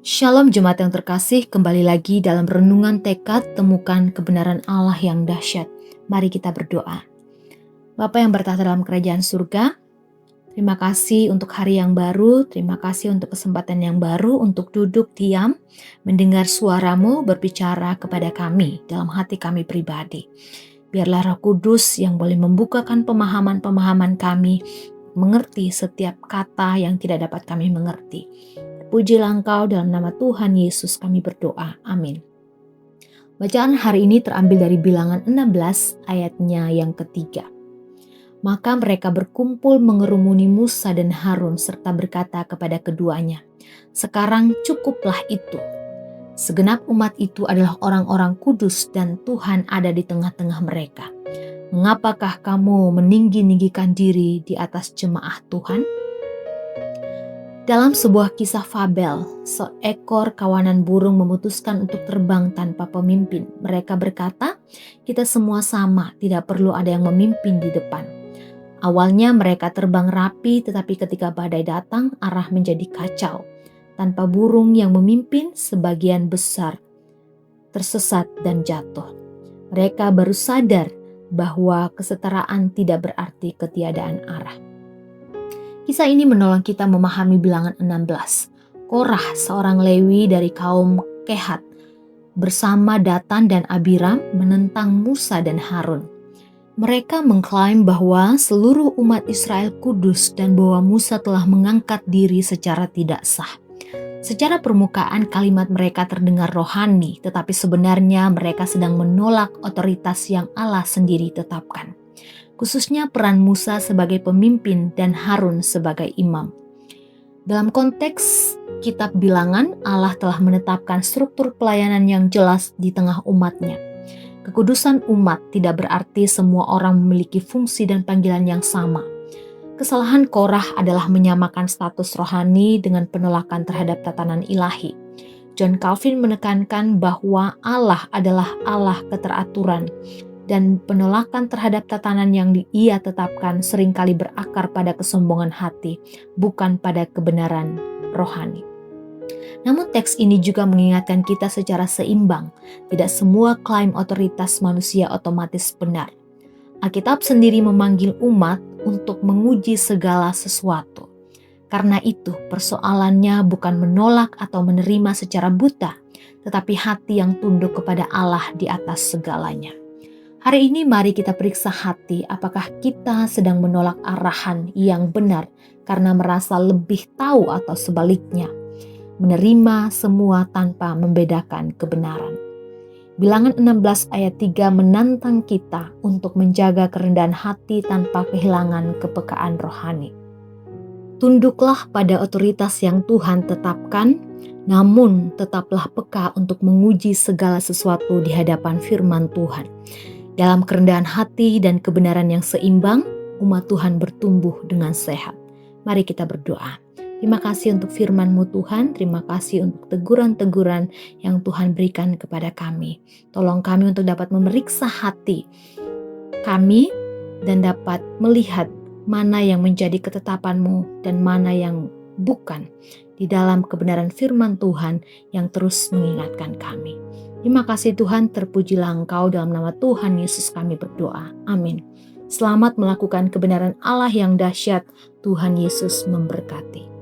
Shalom jemaat yang terkasih, kembali lagi dalam renungan tekad temukan kebenaran Allah yang dahsyat. Mari kita berdoa. Bapa yang bertahta dalam kerajaan surga, terima kasih untuk hari yang baru, terima kasih untuk kesempatan yang baru untuk duduk diam, mendengar suara-Mu berbicara kepada kami dalam hati kami pribadi. Biarlah Roh Kudus yang boleh membukakan pemahaman-pemahaman kami, mengerti setiap kata yang tidak dapat kami mengerti. Pujilah Engkau, dalam nama Tuhan Yesus kami berdoa. Amin. Bacaan hari ini terambil dari Bilangan 16 ayatnya yang ketiga. Maka mereka berkumpul mengerumuni Musa dan Harun serta berkata kepada keduanya, "Sekarang cukuplah itu. Segenap umat itu adalah orang-orang kudus dan Tuhan ada di tengah-tengah mereka. Mengapakah kamu meninggi-ninggikan diri di atas jemaah Tuhan?" Dalam sebuah kisah fabel, seekor kawanan burung memutuskan untuk terbang tanpa pemimpin. Mereka berkata, "Kita semua sama, tidak perlu ada yang memimpin di depan." Awalnya mereka terbang rapi, tetapi ketika badai datang, arah menjadi kacau. Tanpa burung yang memimpin, sebagian besar tersesat dan jatuh. Mereka baru sadar bahwa kesetaraan tidak berarti ketiadaan arah. Kisah ini menolong kita memahami Bilangan 16. Korah, seorang Lewi dari kaum Kehat, bersama Datan dan Abiram menentang Musa dan Harun. Mereka mengklaim bahwa seluruh umat Israel kudus dan bahwa Musa telah mengangkat diri secara tidak sah. Secara permukaan kalimat mereka terdengar rohani, tetapi sebenarnya mereka sedang menolak otoritas yang Allah sendiri tetapkan. Khususnya peran Musa sebagai pemimpin dan Harun sebagai imam. Dalam konteks kitab Bilangan, Allah telah menetapkan struktur pelayanan yang jelas di tengah umatnya. Kekudusan umat tidak berarti semua orang memiliki fungsi dan panggilan yang sama. Kesalahan Korah adalah menyamakan status rohani dengan penolakan terhadap tatanan ilahi. John Calvin menekankan bahwa Allah adalah Allah keteraturan, dan penolakan terhadap tatanan yang Ia tetapkan seringkali berakar pada kesombongan hati, bukan pada kebenaran rohani. Namun teks ini juga mengingatkan kita secara seimbang, tidak semua klaim otoritas manusia otomatis benar. Alkitab sendiri memanggil umat untuk menguji segala sesuatu. Karena itu, persoalannya bukan menolak atau menerima secara buta, tetapi hati yang tunduk kepada Allah di atas segalanya. Hari ini mari kita periksa hati, apakah kita sedang menolak arahan yang benar karena merasa lebih tahu atau sebaliknya, menerima semua tanpa membedakan kebenaran. Bilangan 16 ayat 3 menantang kita untuk menjaga kerendahan hati tanpa kehilangan kepekaan rohani. Tunduklah pada otoritas yang Tuhan tetapkan, namun tetaplah peka untuk menguji segala sesuatu di hadapan firman Tuhan. Dalam kerendahan hati dan kebenaran yang seimbang, umat Tuhan bertumbuh dengan sehat. Mari kita berdoa. Terima kasih untuk firman-Mu Tuhan, terima kasih untuk teguran-teguran yang Tuhan berikan kepada kami. Tolong kami untuk dapat memeriksa hati kami dan dapat melihat mana yang menjadi ketetapan-Mu dan mana yang bukan di dalam kebenaran firman Tuhan yang terus mengingatkan kami. Terima kasih Tuhan, terpujilah Engkau, dalam nama Tuhan Yesus kami berdoa. Amin. Selamat melakukan kebenaran Allah yang dahsyat. Tuhan Yesus memberkati.